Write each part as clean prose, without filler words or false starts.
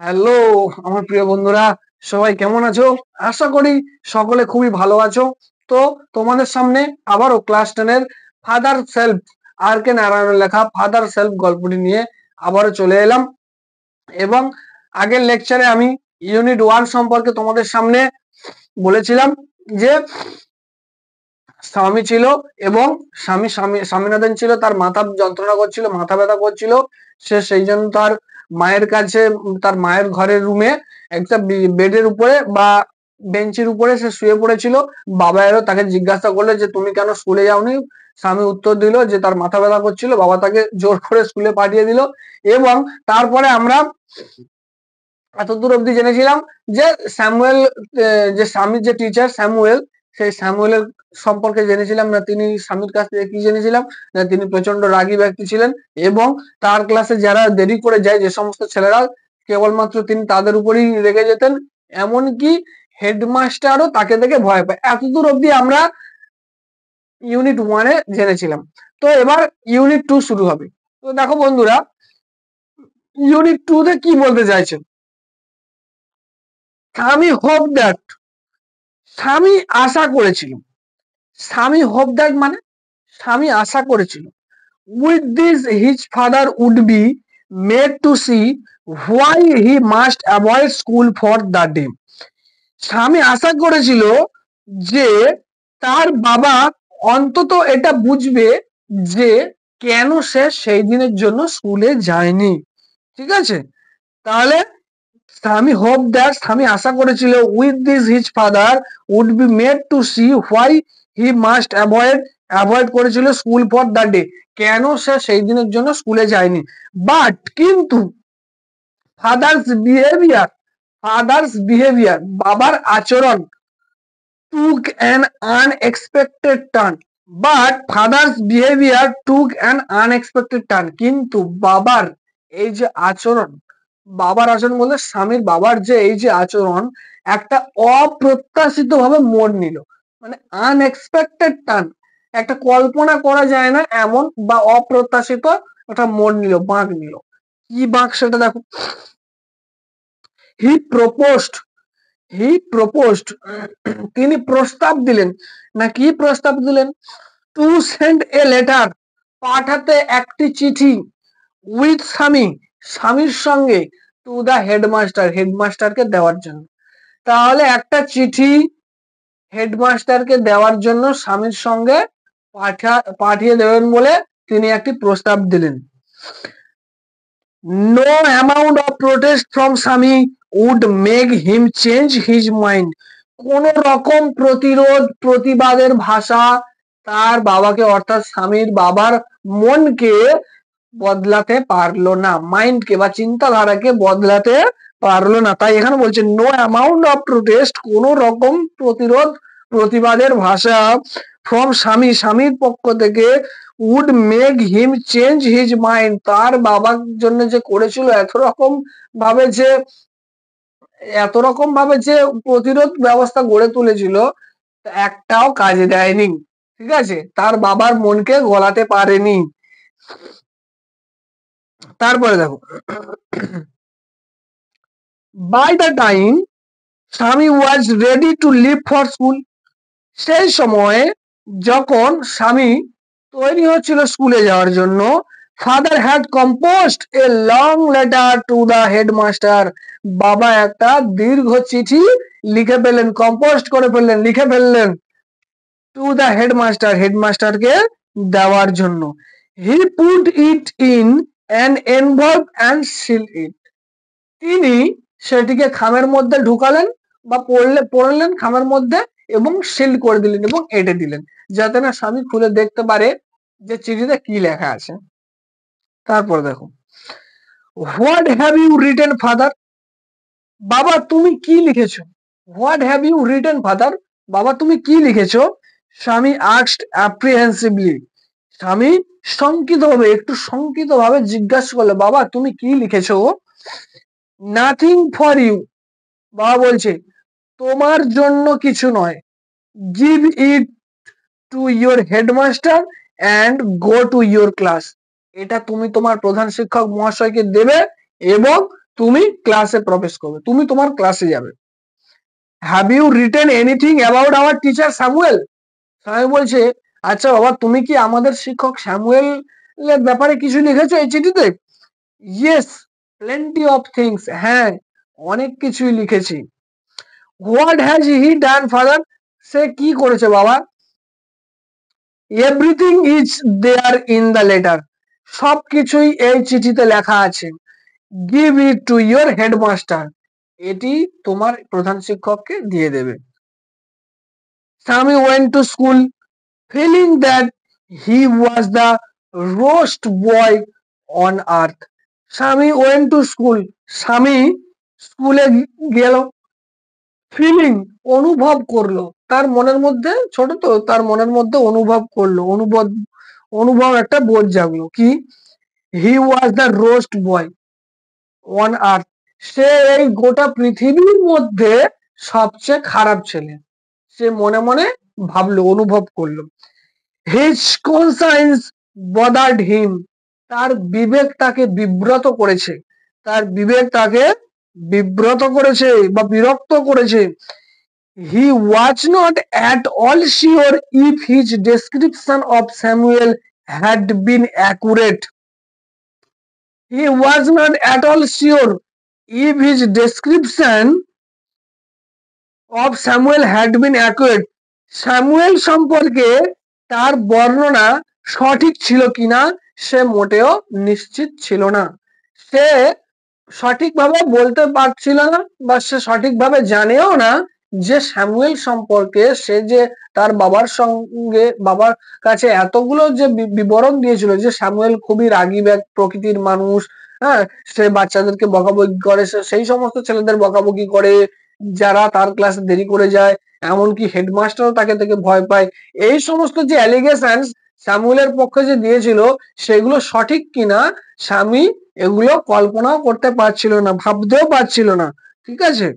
Hello আমার প্রিয় বন্ধুরা, সবাই কেমন আছো? আশা করি সকলে খুবই ভালো আছো। তো তোমাদের সামনে আবারও ক্লাস 10-এর ফাদার সেলফ, আর কে নারায়ণের লেখা ফাদার সেলফ গল্পটি নিয়ে আবারও চলে এলাম। এবং আগের লেকচারে আমি ইউনিট 1 সম্পর্কে তোমাদের সামনে বলেছিলাম যে স্বামী ছিল এবং স্বামীনাথন ছিল, তার মাথা যন্ত্রণা করছিল, মাথা ব্যথা করছিল। সে সেই জন্য তার মায়ের কাছে, তার মায়ের ঘরের রুমে একটা বেডের উপরে বা বেঞ্চের উপরে সে শুয়ে পড়েছিল। বাবা এলো, তাকে জিজ্ঞাসা করলো যে তুমি কেন স্কুলে যাওনি? স্বামী উত্তর দিল যে তার মাথা ব্যথা করছিল। বাবা তাকে জোর করে স্কুলে পাঠিয়ে দিল। এবং তারপরে আমরা এতদূর অব্দি জেনেছিলাম যে স্যামুয়েল, যে স্বামীর যে টিচার স্যামুয়েল, সেই স্যামুয়েলের সম্পর্কে জেনেছিলাম না, তিনি স্বামীর কাছ থেকে কি জেনেছিলাম না, তিনি প্রচন্ড রাগী ব্যক্তি ছিলেন এবং তার ক্লাসে যারা দেরি করে যায়, যে সমস্ত ছেলেরা, কেবলমাত্র তিনি তাদের উপরেই রেগে যেতেন। এমনকি হেডমাস্টারও তাকে দেখে ভয় পায়। এতদূর অব্দি আমরা ইউনিট 1-এ জেনেছিলাম। তো এবার ইউনিট 2 শুরু হবে। তো দেখো বন্ধুরা, ইউনিট 2-তে কি বলতে চাইছেন? আমি হোপ দ্যাট, স্বামী আশা করেছিল। স্বামী হোপ দ্যাট মানে স্বামী আশা করেছিল with this his father would be made to see why he must avoid school for the day. Swami আশা করেছিল যে তার বাবা অন্তত এটা বুঝবে যে কেন সে সেই দিনের জন্য স্কুলে যায়নি। ঠিক আছে, তাহলে স্বামী হোপ দ্যাট, স্বামী আশা করেছিল with this his father would be made to see why he must avoid করেছিল স্কুল ফর দ্য ডে, কেন সে সেই দিনের জন্য স্কুলে যায়নি। বাট কিন্তু ফাদার্স বিহেভিয়ার, বাবার আচরণ, টুক অ্যান আনএক্সপেক্টেড টার্ন। কিন্তু বাবার এই যে আচরণ, বাবার আচরণ বলতে স্বামীর বাবার যে এই যে আচরণ, একটা অপ্রত্যাশিত ভাবে মোড় নিল। মানে আনএক্সপেক্টেড টার্ন, একটা কল্পনা করা যায় না এমন বা অপ্রত্যাশিত একটা মোড় নিল, বাঁক নিল। কি বাঁক সেটা দেখো। হি প্রপোজড, তিনি প্রস্তাব দিলেন। না কি প্রস্তাব দিলেন? টু সেন্ড এ লেটার, পাঠাতে একটি চিঠি, উইথ স্বামীর সঙ্গে, টু দা হেডমাস্টারকে দেওয়ার জন্য। তাহলে একটা চিঠি হেডমাস্টারকে দেওয়ার জন্য স্বামীর সঙ্গে পাঠিয়ে দেবেন বলে তিনি একটি প্রস্তাব দিলেন। No amount of protest from Sami would make him change his mind. কোন রকম প্রতিবাদের ভাষা তার বাবাকে, অর্থাৎ স্বামীর বাবার মনকে বদলাতে পারলো না, মাইন্ডকে বা চিন্তাধারাকে বদলাতে পারলো না। তাই এখানে বলছে নো অ্যামাউন্ট অফ প্রোটেস্ট, কোন রকম প্রতিবাদের ভাষা ফ্রম স্বামীর পক্ষ থেকে would make him change his mind, তার বাবার জন্য যে করেছিল এত রকম ভাবে যে প্রতিরোধ ব্যবস্থা গড়ে তুলেছিল, একটাও কাজে দেয়নি। ঠিক আছে, তার বাবার মনকে গলাতে পারেনি। তারপরে দেখো, by the time Swami was ready to leave for school, সেই সময়ে যখন স্বামী তৈরি হচ্ছিল স্কুলে যাওয়ার জন্য, father had composed a long letter to the headmaster, বাবা একটা দীর্ঘ চিঠি লিখে ফেললেন, লিখে ফেললেন টু দ্য হেডমাস্টারকে দেওয়ার জন্য। He put it in an envelope and seal it, তিনি সেটিকে খামের মধ্যে ঢুকালেন বা পড়লেন খামের মধ্যে এবং সিল করে দিলেন এবং এঁটে দিলেন, যাতে না স্বামী খুলে দেখতে পারে যে চিঠিতে কি লেখা আছে। তারপর দেখো, what have you written father, বাবা তুমি কি লিখেছো? What have you written father, বাবা তুমি কি লিখেছো? স্বামী আস্কড অ্যাপ্রিহেন্সিভলি, স্বামী একটু শঙ্কিত ভাবে জিজ্ঞাসা করলো, বাবা তুমি কি লিখেছো? নাথিং ফর ইউ, বাবা বলছে তোমার জন্য কিছু নয়। Give it to your headmaster and go to your class, এটা তুমি তোমার প্রধান শিক্ষক মহাশয়কে দেবে এবং তুমি ক্লাসে প্রবেশ করবে, তুমি তোমার ক্লাসে যাবে। Have you written anything about our teacher Samuel? Samuel বলছে, আচ্ছা বাবা, তুমি কি আমাদের শিক্ষক স্যামুয়েল এর ব্যাপারে কিছু লিখেছো এই চিঠিতে? Yes, plenty of things. হ্যাঁ, অনেক কিছুই লিখেছি। What has he done father? সে কি করেছে বাবা? Everything is there in the letter. সবকিছুই এই চিঠিতে লেখা আছে। Give it to your headmaster. এটি তোমার প্রধান শিক্ষককে দিয়ে দেবে। Sammy went to school feeling that he was the roast boy on earth. Sammy went to school. Sammy স্কুলে গেল, ফিলিং অনুভব করলো, তার মনের মধ্যে, ছোট তো, তার মনের মধ্যে অনুভব করলো, অনুভব একটা বোধ জাগলো কি, he was the roast boy on earth. সে এই গোটা পৃথিবীর মধ্যে সবচেয়ে খারাপ ছেলে, সে মনে মনে ভাবলো, অনুভব করলো। হিজ কনসায়েন্স বদার্ড হিম। তার বিবেক তাকে বিব্রত করেছে, তার বিবেক তাকে বিব্রত করেছে বা বিরক্ত করেছে। He was not at all sure if his description of Samuel had been accurate. He was not at all sure if his description of Samuel had been accurate. Samuel সম্পর্কে তার বর্ণনা সঠিক ছিল কিনা সে মোটেও নিশ্চিত ছিল না। সে সঠিকভাবে বলতে পারছিল না, বা সে সঠিকভাবে জানেও না যে স্যামুয়েল সম্পর্কে সে যে তার বাবার সঙ্গে, বাবার কাছে এতগুলো যে বিবরণ দিয়েছিল যে স্যামুয়েল খুবই রাগী প্রকৃতির মানুষ, হ্যাঁ, সে বাচ্চাদেরকে বকাবকি করে, সেই সমস্ত ছেলেদের বকাবকি করে যারা তার ক্লাসে দেরি করে যায়, এমনকি হেডমাস্টারও তাকে থেকে ভয় পায়। এই সমস্ত যে অ্যালিগেশন স্যামুয়েলের পক্ষে যে দিয়েছিল সেগুলো সঠিক কিনা স্বামী এগুলো কল্পনাও করতে পারছিল না, ভাবতেও পারছিল না। ঠিক আছে।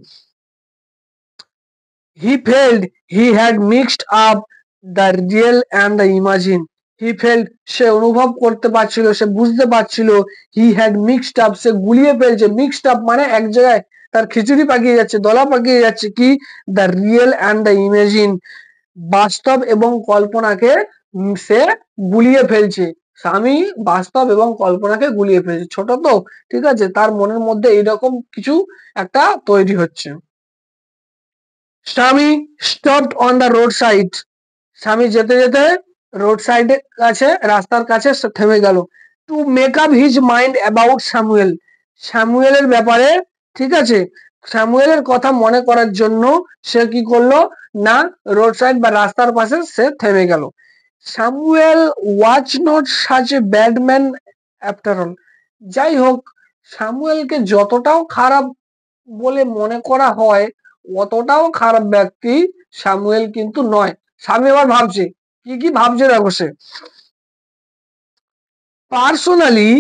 He felt he had mixed up the real and the imagine. He felt, সে অনুভব করতে পারছিল, সে বুঝতে পারছিল। হি হ্যাড মিক্সড আপ, সে গুলিয়ে ফেলছে। মিক্সড আপ মানে এক জায়গায় তার খিচুড়ি পাকিয়ে যাচ্ছে, দলা পাকিয়ে যাচ্ছে। কি? The real and the imagine, বাস্তব এবং কল্পনাকে সে গুলিয়ে ফেলছে। স্বামী বাস্তব এবং কল্পনাকে গুলিয়ে ফেলছে। ছোট তো, ঠিক আছে, তার মনের মধ্যে এইরকম কিছু একটা তৈরি হচ্ছে। স্বামী stopped on the road side. স্বামী যেতে যেতে রোড সাইডের কাছে, রাস্তার কাছে থেমে গেল। To make up his mind about Samuel. স্যামুয়েলের ব্যাপারে, ঠিক আছে, স্যামুয়েলের কথা মনে করার জন্য সে কি করলো না, রোড সাইড বা রাস্তার পাশে সে থেমে গেল। Samuel was not such a bad man after all. যাই হোক, স্যামুয়েলকে যতটাও খারাপ বলে মনে করা হয় অতটাও খারাপ ব্যক্তি স্যামুয়েল কিন্তু নয়। স্বামী আবার ভাবছে, কি কি ভাবছে দেখো সে। পার্সোনালি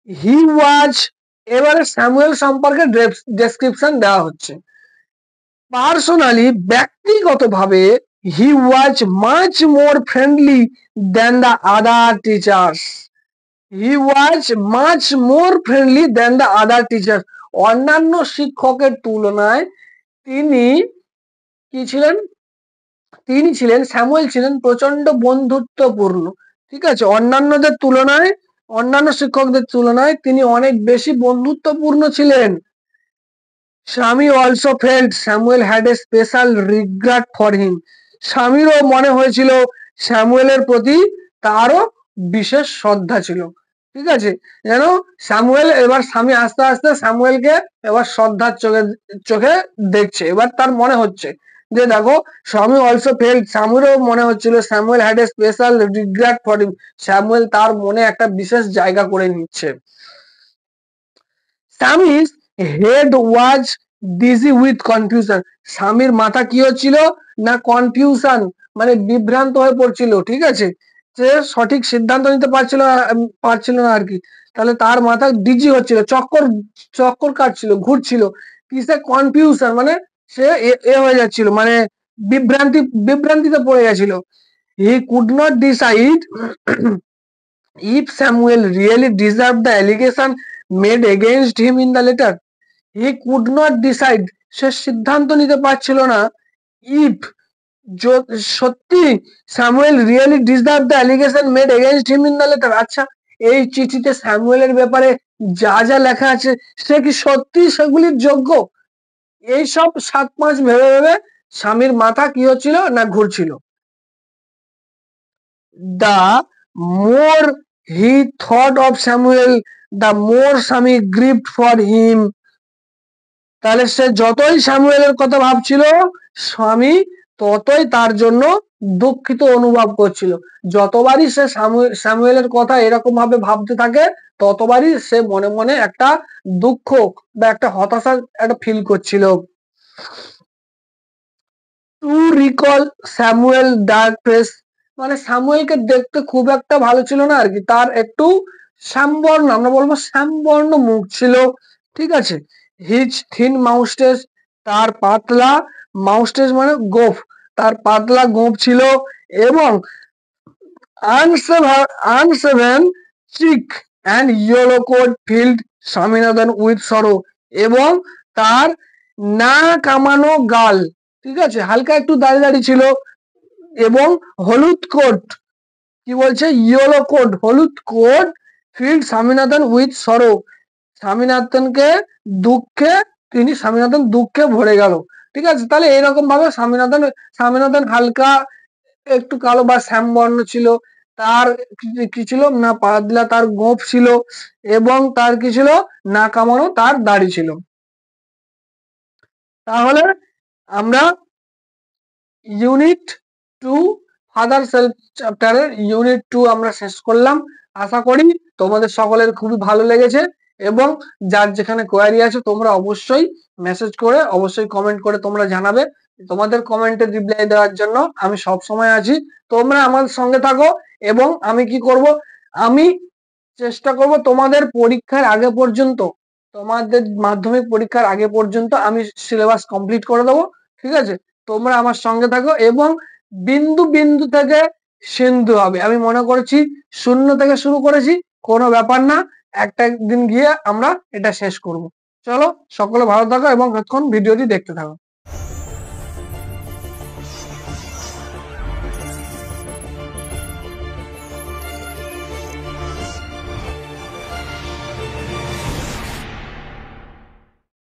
হি ওয়াজ, এবারে স্যামুয়েল সম্পর্কে ডেসক্রিপশন দেওয়া হচ্ছে। পার্সোনালি, ব্যক্তিগতভাবে, he was much more friendly than the other teachers. He was much more friendly than the other teachers. অন্যান্য শিক্ষকের তুলনায় তিনি কি ছিলেন? তিনি ছিলেন, স্যামুয়েল ছিলেন প্রচন্ড বন্ধুত্বপূর্ণ। ঠিক আছে, অন্যান্যদের তুলনায়, অন্যান্য শিক্ষকদের তুলনায় তিনি অনেক বেশি বন্ধুত্বপূর্ণ ছিলেন। Swami also felt Samuel had a special regret for him. স্বামীরও মনে হয়েছিল স্যামুয়েলের প্রতি তারও বিশেষ শ্রদ্ধা ছিল। ঠিক আছে, যেন স্যামুয়েল, এবার স্বামী আস্তে আস্তে স্যামুয়েলকে এবার শ্রদ্ধার চোখে চোখে দেখছে। এবার তার মনে হচ্ছে যে দেখো, স্বামী অলসো ফেল্ট, স্যামুয়েলও মনে হচ্ছিল Samuel had a special regret for him, Samuel তার মনে একটা বিশেষ জায়গা করে নিচ্ছে। স্বামীর head was dizzy with confusion. স্বামীর মাথা কি হচ্ছিল না, কনফিউশন মানে বিভ্রান্ত হয়ে পড়ছিল। ঠিক আছে, সে সঠিক সিদ্ধান্ত নিতে পারছিল না আর কি। তাহলে তার মাথা ডিজি হচ্ছিল, চক্কর চক্কর কাটছিল, ঘুরছিল। কিসে? কনফিউশন মানে সে হয়ে যাচ্ছিল, মানে বিভ্রান্তিতে পড়ে গেছিল। হি could not decide if Samuel really deserved the allegation made against him in the letter. He could not decide, সে সিদ্ধান্ত নিতে পারছিল না, ইফ সত্যি Samuel really deserve the allegation made against him in the letter. আচ্ছা, এই চিঠিতে স্যামুয়েলের ব্যাপারে যা যা লেখা আছে সে কি সত্যি সেগুলির যোগ্য? এইসব 7-5 ভেবে ভেবে স্বামীর মাথা কি হচ্ছিল না ঘুরছিল। The more he thought of Samuel, the more স্বামী grieved for him. তাহলে সে যতই স্যামুয়েলের কথা ভাবছিল, স্বামী ততই তার জন্য দুঃখিত অনুভব করছিল। যতবারই সে স্যামুয়েলের কথা এরকম ভাবে ভাবতে থাকে, ততবারই সে মনে মনে একটা দুঃখ বা একটা হতাশা একটা ফিল করছিল। Two recall Samuel dark face, মানে স্যামুয়েলকে দেখতে খুব একটা ভালো ছিল না আর কি, তার একটু শ্যামবর্ণ, আমরা বলবো শ্যামবর্ণ মুখ ছিল, ঠিক আছে। হিজ থিন মাউস্টেজ, তার পাতলা মাউস্টেজ মানে গোফ, তার পাতলা গোফ ছিল, এবং unshaven cheek and yellow coat field Swaminathan with sorrow, এবং তার না কামানো গাল, ঠিক আছে, হালকা একটু দাড়ি দাড়ি ছিল, এবং হলুদ কোট, কি বলছে ইয়েলো কোট, হলুদ coat field Swaminathan with sorrow, স্বামীনাথনকে দুঃখে, স্বামীনাথন দুঃখে ভরে গেল, ঠিক আছে। তাহলে এইরকম ভাবে স্বামীনাথন হালকা একটু কালো বা শ্যামবর্ণ ছিল, তার কি ছিল না পাতলা তার গোঁফ ছিল, এবং তার কি ছিল না কামানো তার দাড়ি ছিল। তাহলে আমরা ইউনিট 2 ফাদার সেলফ চ্যাপ্টারের ইউনিট 2 আমরা শেষ করলাম। আশা করি তোমাদের সকলের খুবই ভালো লেগেছে, এবং যার যেখানে কোয়ারি আছে তোমরা অবশ্যই মেসেজ করে, অবশ্যই কমেন্ট করে তোমরা জানাবে। তোমাদের কমেন্টের রিপ্লাই দেওয়ার জন্য আমি সব সময় আছি, তোমরা আমার সঙ্গে থাকো। এবং আমি কি করব, আমি চেষ্টা করব তোমাদের পরীক্ষার আগে পর্যন্ত, তোমাদের মাধ্যমিক পরীক্ষার আগে পর্যন্ত আমি সিলেবাস কমপ্লিট করে দেবো, ঠিক আছে। তোমরা আমার সঙ্গে থাকো, এবং বিন্দু বিন্দু থেকে সিন্ধু হবে। আমি মনে করছি 0 থেকে শুরু করেছি, কোনো ব্যাপার না, একটা দিন গিয়ে আমরা এটা শেষ করব। চলো সকলে ভালো থাকো এবং এতক্ষণ ভিডিওটি দেখতে থাকো।